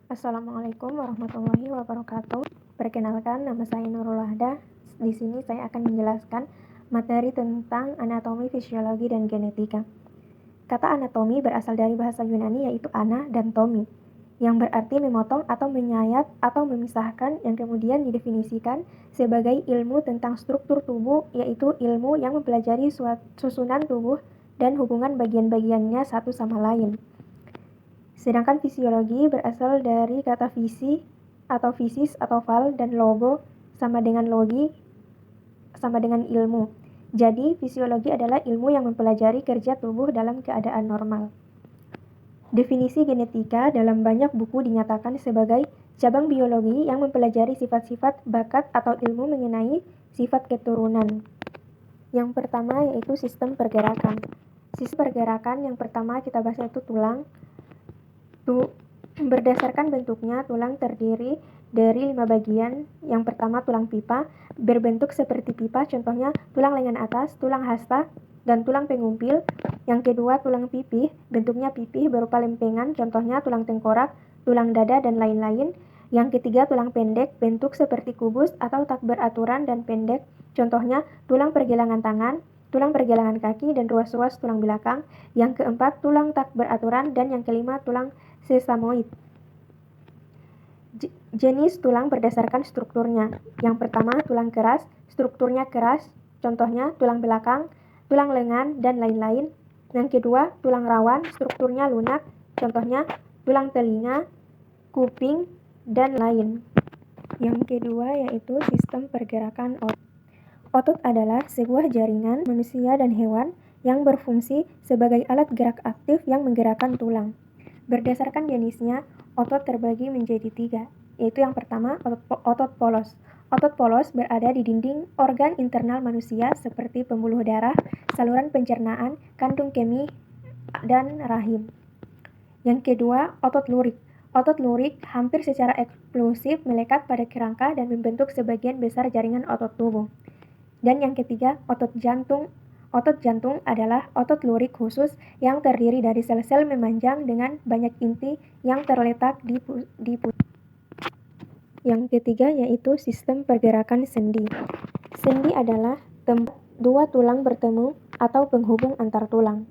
Assalamualaikum warahmatullahi wabarakatuh. Perkenalkan, nama saya Nurul Wahda. Di sini saya akan menjelaskan materi tentang anatomi, fisiologi, dan genetika. Kata anatomi berasal dari bahasa Yunani yaitu ana dan tomi, yang berarti memotong atau menyayat atau memisahkan, yang kemudian didefinisikan sebagai ilmu tentang struktur tubuh, yaitu ilmu yang mempelajari susunan tubuh dan hubungan bagian-bagiannya satu sama lain. Sedangkan fisiologi berasal dari kata visi atau fisis atau val dan logo sama dengan logi sama dengan ilmu. Jadi fisiologi adalah ilmu yang mempelajari kerja tubuh dalam keadaan normal. Definisi genetika dalam banyak buku dinyatakan sebagai cabang biologi yang mempelajari sifat-sifat bakat atau ilmu mengenai sifat keturunan. Yang pertama yaitu sistem pergerakan. Sistem pergerakan yang pertama kita bahas yaitu tulang. Berdasarkan bentuknya, tulang terdiri dari 5 bagian. Yang pertama tulang pipa, berbentuk seperti pipa, contohnya tulang lengan atas, tulang hasta, dan tulang pengumpil. Yang kedua tulang pipih, bentuknya pipih berupa lempengan, contohnya tulang tengkorak, tulang dada, dan lain-lain. Yang ketiga tulang pendek, bentuk seperti kubus atau tak beraturan dan pendek, contohnya tulang pergelangan tangan, tulang pergelangan kaki, dan ruas-ruas tulang belakang. Yang keempat tulang tak beraturan, dan yang kelima tulang sesamoid. Jenis tulang berdasarkan strukturnya. Yang pertama tulang keras, strukturnya keras, contohnya tulang belakang, tulang lengan, dan lain-lain. Yang kedua tulang rawan, strukturnya lunak, contohnya tulang telinga, kuping, dan lain. Yang kedua yaitu sistem pergerakan otot. Otot adalah sebuah jaringan manusia dan hewan yang berfungsi sebagai alat gerak aktif yang menggerakkan tulang. Berdasarkan jenisnya, otot terbagi menjadi 3, yaitu yang pertama otot polos. Otot polos berada di dinding organ internal manusia seperti pembuluh darah, saluran pencernaan, kandung kemih, dan rahim. Yang kedua, otot lurik. Otot lurik hampir secara eksklusif melekat pada kerangka dan membentuk sebagian besar jaringan otot tubuh. Dan yang ketiga, otot jantung. Otot jantung adalah otot lurik khusus yang terdiri dari sel-sel memanjang dengan banyak inti yang terletak di pusat. Yang ketiga yaitu sistem pergerakan sendi. Sendi adalah tempat dua tulang bertemu atau penghubung antar tulang.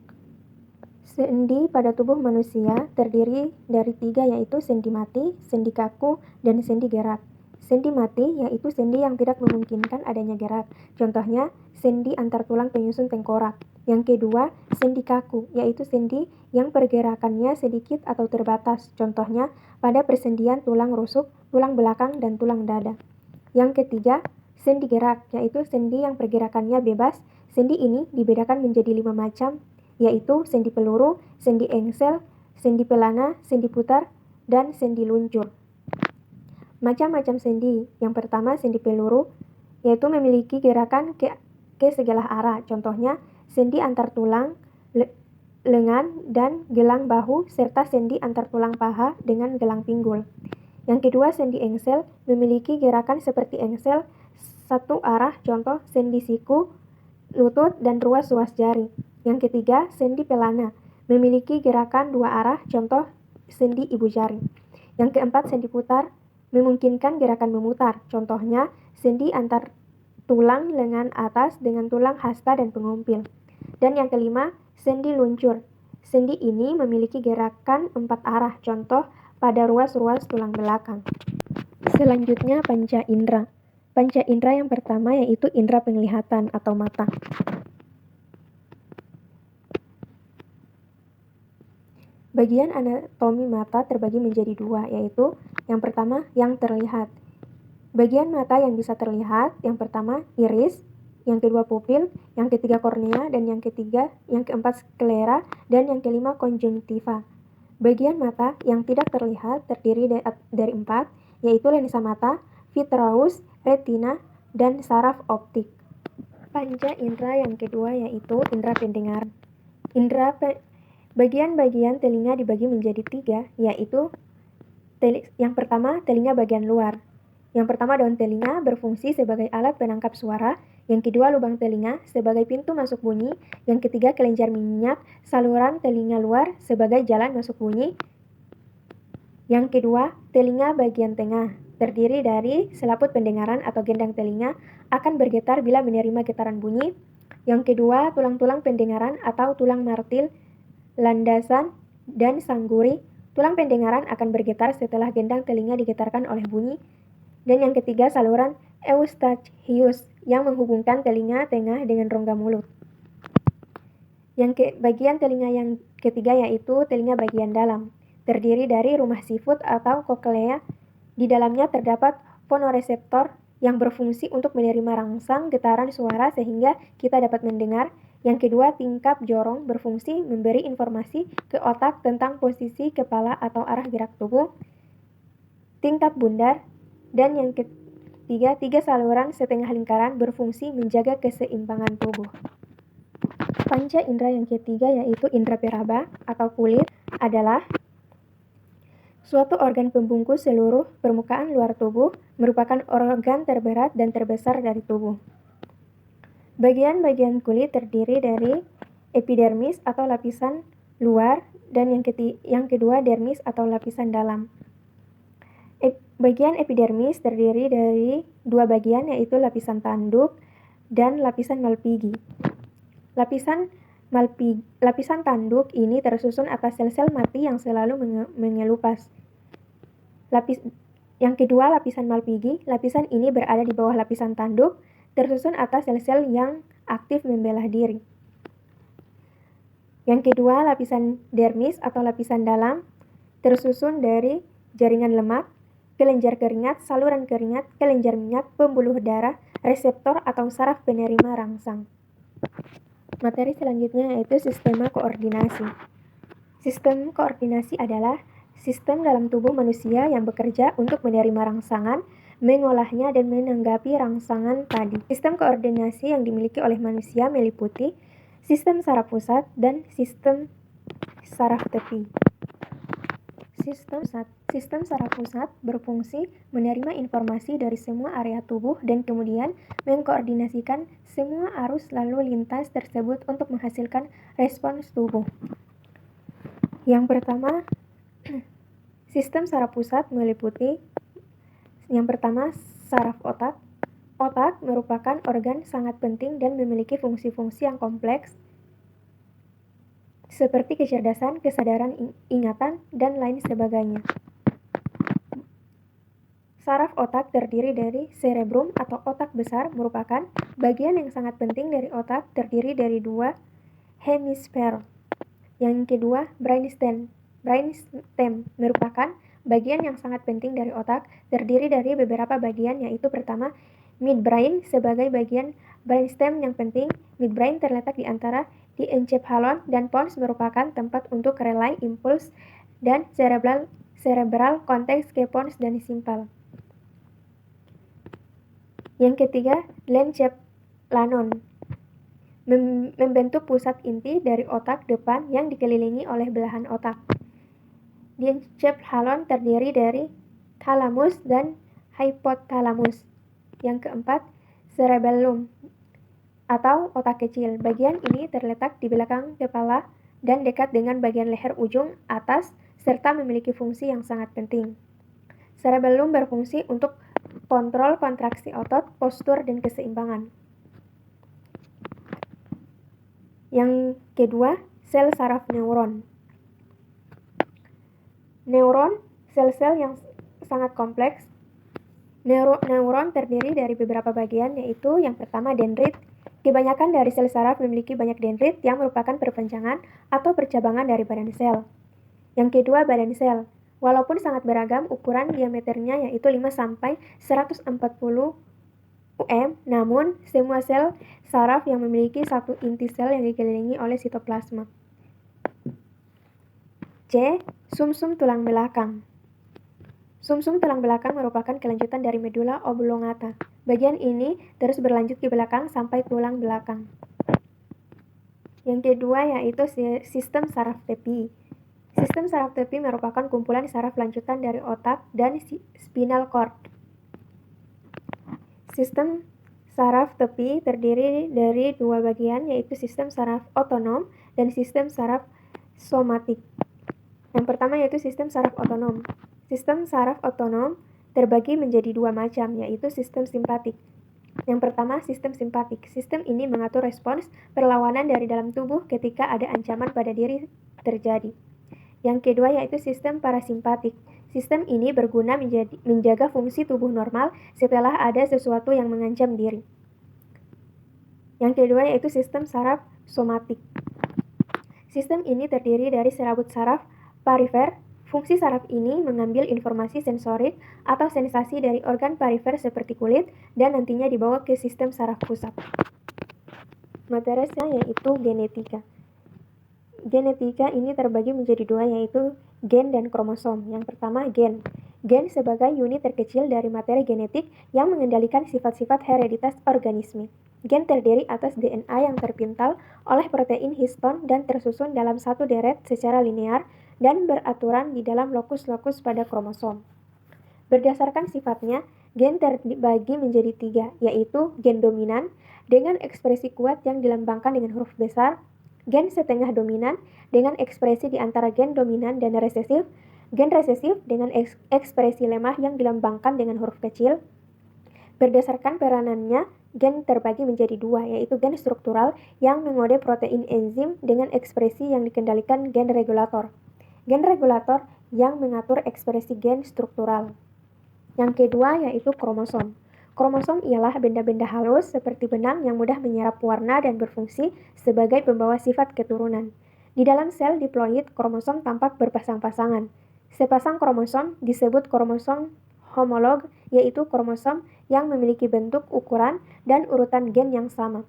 Sendi pada tubuh manusia terdiri dari 3 yaitu sendi mati, sendi kaku, dan sendi gerak. Sendi mati yaitu sendi yang tidak memungkinkan adanya gerak. Contohnya, sendi antar tulang penyusun tengkorak. Yang kedua, sendi kaku yaitu sendi yang pergerakannya sedikit atau terbatas. Contohnya, pada persendian tulang rusuk, tulang belakang, dan tulang dada. Yang ketiga, sendi gerak yaitu sendi yang pergerakannya bebas. Sendi ini dibedakan menjadi 5 macam, yaitu sendi peluru, sendi engsel, sendi pelana, sendi putar, dan sendi luncur. Macam-macam sendi. Yang pertama sendi peluru, yaitu memiliki gerakan ke segala arah. Contohnya sendi antar tulang, lengan, dan gelang bahu, serta sendi antar tulang paha dengan gelang pinggul. Yang kedua sendi engsel, memiliki gerakan seperti engsel satu arah, contoh sendi siku, lutut, dan ruas-ruas jari. Yang ketiga sendi pelana, memiliki gerakan 2 arah, contoh sendi ibu jari. Yang keempat sendi putar, memungkinkan gerakan memutar, contohnya sendi antar tulang lengan atas dengan tulang hasta dan pengumpil. Dan yang kelima sendi luncur. Sendi ini memiliki gerakan 4 arah, contoh pada ruas-ruas tulang belakang. Selanjutnya panca indera. Panca indera yang pertama yaitu indera penglihatan atau mata. Bagian anatomi mata terbagi menjadi 2, yaitu yang pertama yang terlihat. Bagian mata yang bisa terlihat, yang pertama iris, yang kedua pupil, yang ketiga kornea, dan yang keempat sklera, dan yang kelima konjungtiva. Bagian mata yang tidak terlihat terdiri dari 4, yaitu lensa mata, vitreous, retina, dan saraf optik. Panca indera yang kedua yaitu indera pendengaran. Bagian-bagian telinga dibagi menjadi 3, yaitu yang pertama telinga bagian luar. Yang pertama daun telinga berfungsi sebagai alat penangkap suara. Yang kedua lubang telinga sebagai pintu masuk bunyi. Yang ketiga kelenjar minyak saluran telinga luar sebagai jalan masuk bunyi. Yang kedua, telinga bagian tengah, terdiri dari selaput pendengaran atau gendang telinga, akan bergetar bila menerima getaran bunyi. Yang kedua, tulang-tulang pendengaran atau tulang martil, landasan, dan sangguri. Tulang pendengaran akan bergetar setelah gendang telinga digetarkan oleh bunyi. Dan yang ketiga, saluran eustachius yang menghubungkan telinga tengah dengan rongga mulut. Bagian telinga yang ketiga yaitu telinga bagian dalam, terdiri dari rumah sifut atau koklea. Di dalamnya terdapat fonoreseptor yang berfungsi untuk menerima rangsang getaran suara sehingga kita dapat mendengar. Yang kedua, tingkap jorong berfungsi memberi informasi ke otak tentang posisi kepala atau arah gerak tubuh. Tingkap bundar. Dan yang ketiga, 3 saluran setengah lingkaran berfungsi menjaga keseimbangan tubuh. Panca indera yang ketiga yaitu indera peraba atau kulit adalah suatu organ pembungkus seluruh permukaan luar tubuh, merupakan organ terberat dan terbesar dari tubuh. Bagian-bagian kulit terdiri dari epidermis atau lapisan luar dan yang kedua dermis atau lapisan dalam. Bagian epidermis terdiri dari 2 bagian yaitu lapisan tanduk dan lapisan malpighi. Lapisan tanduk ini tersusun atas sel-sel mati yang selalu mengelupas. Yang kedua, lapisan malpighi. Lapisan ini berada di bawah lapisan tanduk, tersusun atas sel-sel yang aktif membela diri. Yang kedua, lapisan dermis atau lapisan dalam, tersusun dari jaringan lemak, kelenjar keringat, saluran keringat, kelenjar minyak, pembuluh darah, reseptor atau saraf penerima rangsang. Materi selanjutnya yaitu sistema koordinasi. Sistem koordinasi adalah sistem dalam tubuh manusia yang bekerja untuk menerima rangsangan, mengolahnya, dan menanggapi rangsangan tadi. Sistem koordinasi yang dimiliki oleh manusia meliputi sistem saraf pusat dan sistem saraf tepi. Sistem saraf pusat berfungsi menerima informasi dari semua area tubuh dan kemudian mengkoordinasikan semua arus lalu lintas tersebut untuk menghasilkan respons tubuh. Yang pertama, sistem saraf pusat meliputi yang pertama, saraf otak. Otak merupakan organ sangat penting dan memiliki fungsi-fungsi yang kompleks seperti kecerdasan, kesadaran, ingatan, dan lain sebagainya. Saraf otak terdiri dari cerebrum atau otak besar, merupakan bagian yang sangat penting dari otak, terdiri dari 2 hemisfer. Yang kedua, brainstem. Brainstem merupakan bagian yang sangat penting dari otak, terdiri dari beberapa bagian yaitu pertama, midbrain sebagai bagian brainstem yang penting. Midbrain terletak di antara diencephalon dan pons, merupakan tempat untuk relay impuls dan cerebral cortex ke pons dan simpal. Yang ketiga, lencephalon membentuk pusat inti dari otak depan yang dikelilingi oleh belahan otak. Diencephalon terdiri dari thalamus dan hypothalamus. Yang keempat, cerebellum atau otak kecil. Bagian ini terletak di belakang kepala dan dekat dengan bagian leher ujung atas serta memiliki fungsi yang sangat penting. Cerebellum berfungsi untuk kontrol kontraksi otot, postur, dan keseimbangan. Yang kedua, sel saraf neuron. Neuron, sel-sel yang sangat kompleks. Neuron terdiri dari beberapa bagian yaitu yang pertama, dendrit. Kebanyakan dari sel saraf memiliki banyak dendrit yang merupakan perpanjangan atau percabangan dari badan sel. Yang kedua, badan sel. Walaupun sangat beragam ukuran diameternya yaitu 5-140 mm, namun semua sel saraf yang memiliki satu inti sel yang dikelilingi oleh sitoplasma. C. Sumsum tulang belakang. Sumsum tulang belakang merupakan kelanjutan dari medula oblongata. Bagian ini terus berlanjut ke belakang sampai tulang belakang. Yang kedua yaitu sistem saraf tepi. Sistem saraf tepi merupakan kumpulan saraf lanjutan dari otak dan spinal cord. Sistem saraf tepi terdiri dari 2 bagian yaitu sistem saraf otonom dan sistem saraf somatik. Yang pertama yaitu sistem saraf otonom. Sistem saraf otonom terbagi menjadi dua macam, yaitu sistem simpatik. Yang pertama, sistem simpatik. Sistem ini mengatur respons perlawanan dari dalam tubuh ketika ada ancaman pada diri terjadi. Yang kedua yaitu sistem parasimpatik. Sistem ini berguna menjaga fungsi tubuh normal setelah ada sesuatu yang mengancam diri. Yang kedua yaitu sistem saraf somatik. Sistem ini terdiri dari serabut saraf perifer. Fungsi saraf ini mengambil informasi sensorik atau sensasi dari organ perifer seperti kulit dan nantinya dibawa ke sistem saraf pusat. Materinya yaitu genetika. Genetika ini terbagi menjadi dua, yaitu gen dan kromosom. Yang pertama, gen. Gen sebagai unit terkecil dari materi genetik yang mengendalikan sifat-sifat hereditas organisme. Gen terdiri atas DNA yang terpintal oleh protein histon dan tersusun dalam satu deret secara linear dan beraturan di dalam lokus-lokus pada kromosom. Berdasarkan sifatnya, gen terbagi menjadi tiga, yaitu gen dominan dengan ekspresi kuat yang dilambangkan dengan huruf besar, gen setengah dominan dengan ekspresi di antara gen dominan dan resesif, gen resesif dengan ekspresi lemah yang dilambangkan dengan huruf kecil. Berdasarkan peranannya, gen terbagi menjadi dua, yaitu gen struktural yang mengode protein enzim dengan ekspresi yang dikendalikan gen regulator. Gen regulator yang mengatur ekspresi gen struktural. Yang kedua yaitu kromosom. Kromosom ialah benda-benda halus seperti benang yang mudah menyerap warna dan berfungsi sebagai pembawa sifat keturunan. Di dalam sel diploid, kromosom tampak berpasang-pasangan. Sepasang kromosom disebut kromosom homolog, yaitu kromosom yang memiliki bentuk, ukuran, dan urutan gen yang sama.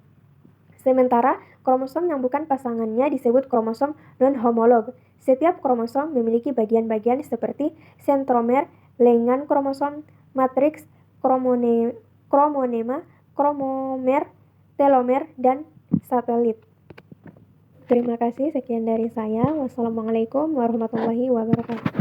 Sementara kromosom yang bukan pasangannya disebut kromosom non-homolog. Setiap kromosom memiliki bagian-bagian seperti sentromer, lengan kromosom, matriks, kromonema, kromomer, telomer, dan satelit. Terima kasih, sekian dari saya. Wassalamualaikum warahmatullahi wabarakatuh.